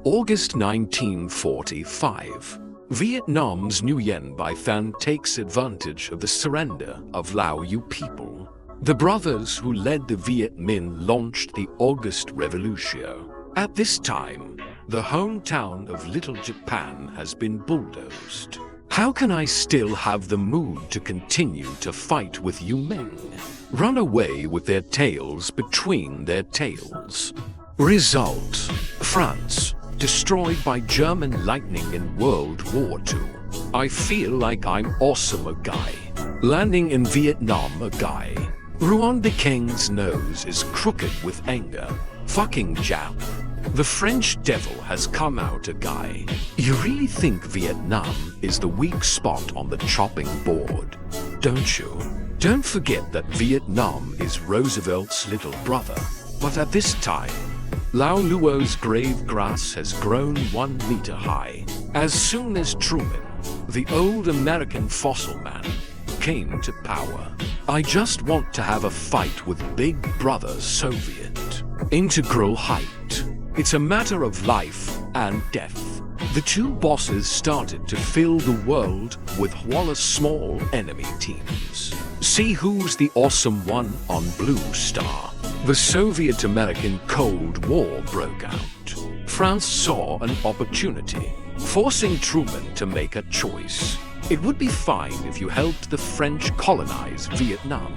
August 1945. Vietnam's Nguyen By Phan takes advantage of the surrender of Lao Yu people. The brothers who led the Viet Minh launched the August Revolution. At this time, the hometown of Little Japan has been bulldozed. How can I still have the mood to continue to fight with you men? Run away with their tails between their tails. Result: France, destroyed by German lightning in World War II. I feel like I'm awesome a guy. Landing in Vietnam a guy. Ruan the King's nose is crooked with anger. Fucking Jap. The French devil has come out a guy. You really think Vietnam is the weak spot on the chopping board, don't you? Don't forget that Vietnam is Roosevelt's little brother. But at this time, Lao Luo's grave grass has grown 1 meter high. As soon as Truman, the old American fossil man, came to power, I just want to have a fight with Big Brother Soviet. Integral height. It's a matter of life and death. The two bosses started to fill the world with Wallace small enemy teams. See who's the awesome one on Blue Star. The Soviet-American Cold War broke out. France saw an opportunity, forcing Truman to make a choice. It would be fine if you helped the French colonize Vietnam.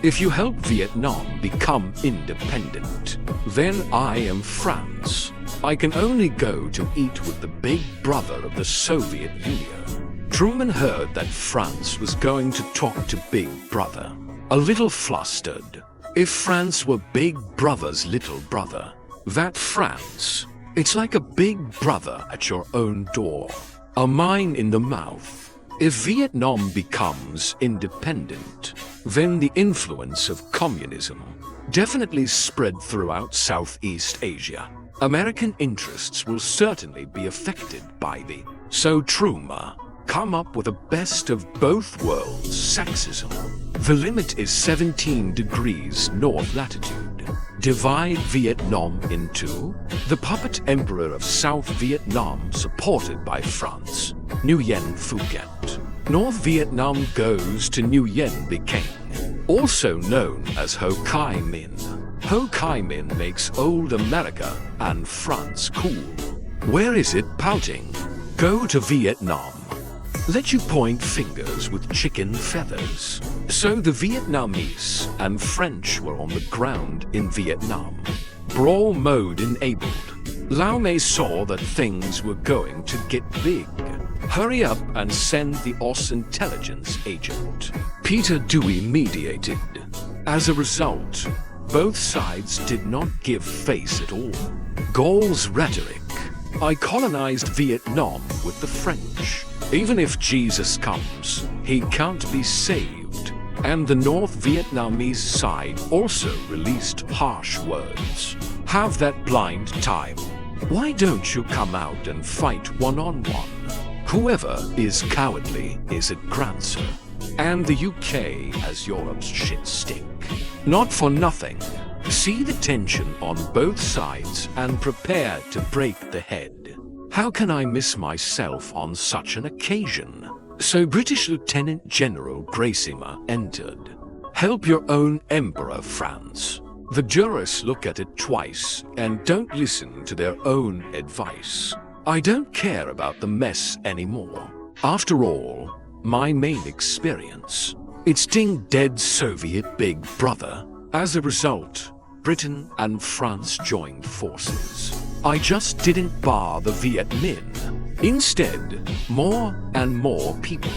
If you help Vietnam become independent, then I am France. I can only go to eat with the big brother of the Soviet Union. Truman heard that France was going to talk to Big Brother. A little flustered. If France were Big Brother's little brother, that France, it's like a big brother at your own door. A mine in the mouth. If Vietnam becomes independent, then the influence of communism definitely spread throughout Southeast Asia. American interests will certainly be affected by the so Truman come up with a best of both worlds sexism. The limit is 17 degrees north latitude. Divide Vietnam in two. The puppet emperor of South Vietnam supported by France, Nguyen Phuket. North Vietnam goes to Nguyen By King, also known as Ho Chi Minh. Ho Chi Minh makes old America and France cool. Where is it pouting? Go to Vietnam. Let you point fingers with chicken feathers. So the Vietnamese and French were on the ground in Vietnam. Brawl mode enabled. Lao Mei saw that things were going to get big. Hurry up and send the OSS intelligence agent. Peter Dewey mediated. As a result, both sides did not give face at all. Gaull's rhetoric. I colonized Vietnam with the French. Even if Jesus comes, he can't be saved. And the North Vietnamese side also released harsh words. Have that blind time. Why don't you come out and fight one-on-one? Whoever is cowardly is a grancer. And the UK has Europe's shit stick. Not for nothing. See the tension on both sides and prepare to break the head. How can I miss myself on such an occasion? So British Lieutenant General Gracima entered. Help your own Emperor, France. The jurists look at it twice and don't listen to their own advice. I don't care about the mess anymore. After all, my main experience, it's ding dead Soviet Big Brother. As a result, Britain and France joined forces. I just didn't bar the Viet Minh. Instead, more and more people.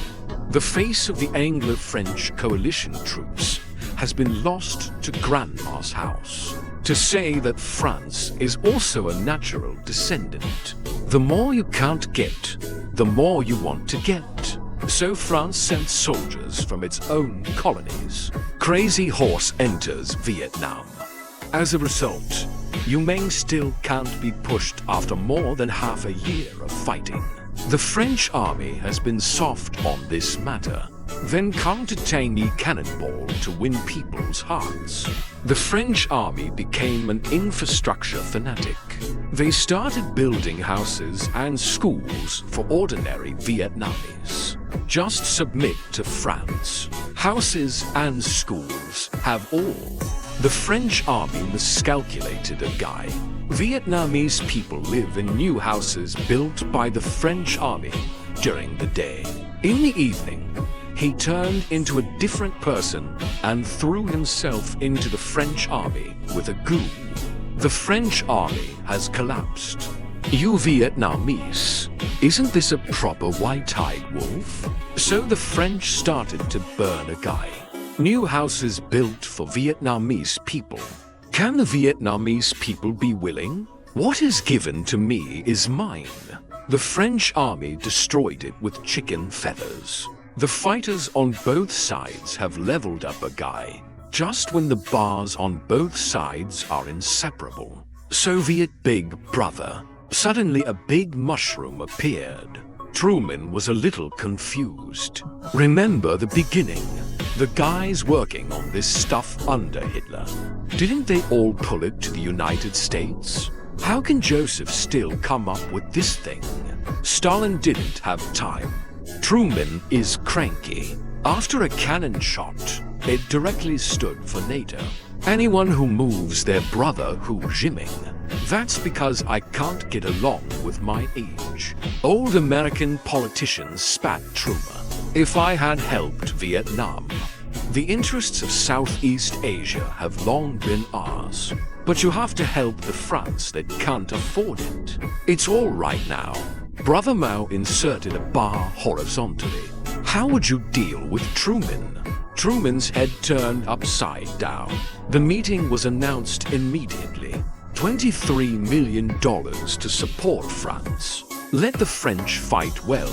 The face of the Anglo-French coalition troops has been lost to Grandma's house. To say that France is also a natural descendant. The more you can't get, the more you want to get. So France sent soldiers from its own colonies. Crazy Horse enters Vietnam. As a result, Yu Meng still can't be pushed after more than half a year of fighting. The French army has been soft on this matter. then count a tiny cannonball to win people's hearts. The French army became an infrastructure fanatic. They started building houses and schools for ordinary Vietnamese. Just submit to France. Houses and schools have all. The French army miscalculated a guy. Vietnamese people live in new houses built by the French army during the day. In the evening, he turned into a different person and threw himself into the French army with a goo. The French army has collapsed. You Vietnamese, isn't this a proper white-eyed wolf? So the French started to burn a guy. New houses built for Vietnamese people. Can the Vietnamese people be willing? What is given to me is mine. The French army destroyed it with chicken feathers. The fighters on both sides have leveled up a guy, just when the bars on both sides are inseparable. Soviet Big Brother. Suddenly a big mushroom appeared. Truman was a little confused. Remember the beginning? The guys working on this stuff under Hitler. Didn't they all pull it to the United States? How can Joseph still come up with this thing? Stalin didn't have time. Truman is cranky. After a cannon shot, it directly stood for NATO. Anyone who moves their brother Hu Jiming. That's because I can't get along with my age. Old American politicians spat Truman. If I had helped Vietnam. The interests of Southeast Asia have long been ours. But you have to help the France that can't afford it. It's all right now. Brother Mao inserted a bar horizontally. How would you deal with Truman? Truman's head turned upside down. The meeting was announced immediately. $23 million to support France. Let the French fight well.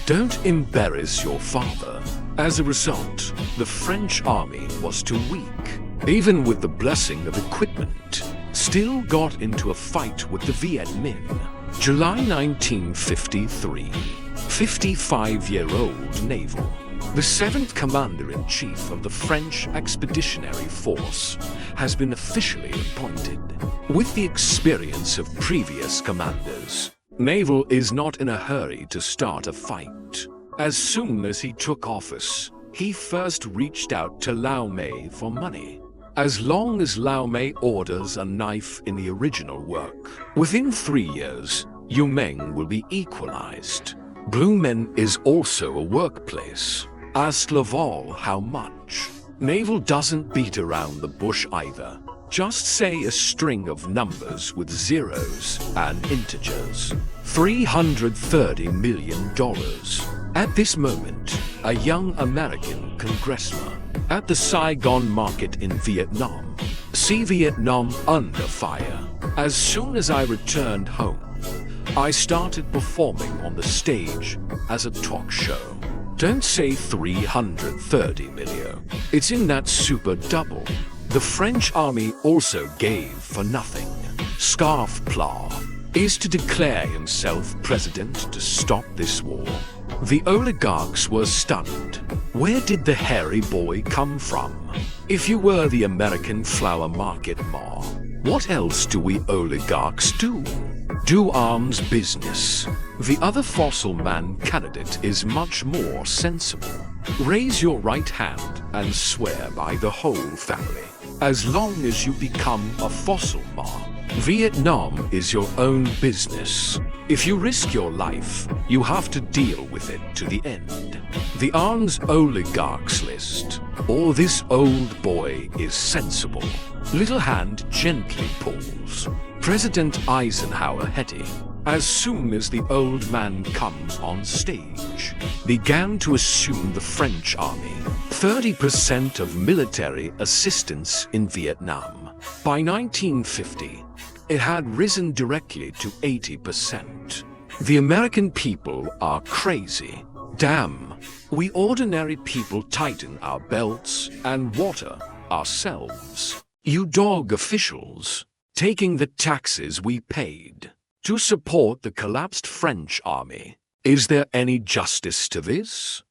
Don't embarrass your father. As a result, the French army was too weak. Even with the blessing of equipment, still got into a fight with the Viet Minh. July 1953. 55-year-old naval. The 7th Commander-in-Chief of the French Expeditionary Force has been officially appointed. With the experience of previous commanders, Naval is not in a hurry to start a fight. As soon as he took office, he first reached out to Lau Mei for money. As long as Lau Mei orders a knife in the original work, within 3 years, Yu Meng will be equalized. Blue Men is also a workplace. Ask Laval how much. Naval doesn't beat around the bush either. Just say a string of numbers with zeros and integers. $330 million. At this moment, a young American congressman at the Saigon market in Vietnam. See Vietnam under fire. As soon as I returned home, I started performing on the stage as a talk show. Don't say 330 million. It's in that super double. The French army also gave for nothing. Scarf Pla is to declare himself president to stop this war. The oligarchs were stunned. Where did the hairy boy come from? If you were the American flower market ma, what else do we oligarchs do? Do arms business. The other fossil man candidate is much more sensible. Raise your right hand and swear by the whole family. As long as you become a fossil ma, Vietnam is your own business. If you risk your life, you have to deal with it to the end. The arms oligarchs list. Or this old boy is sensible. Little hand gently pulls. President Eisenhower heading, as soon as the old man comes on stage, began to assume the French army 30% of military assistance in Vietnam. By 1950, it had risen directly to 80%. The American people are crazy. Damn, we ordinary people tighten our belts and water ourselves. You dog officials, taking the taxes we paid to support the collapsed French army. Is there any justice to this?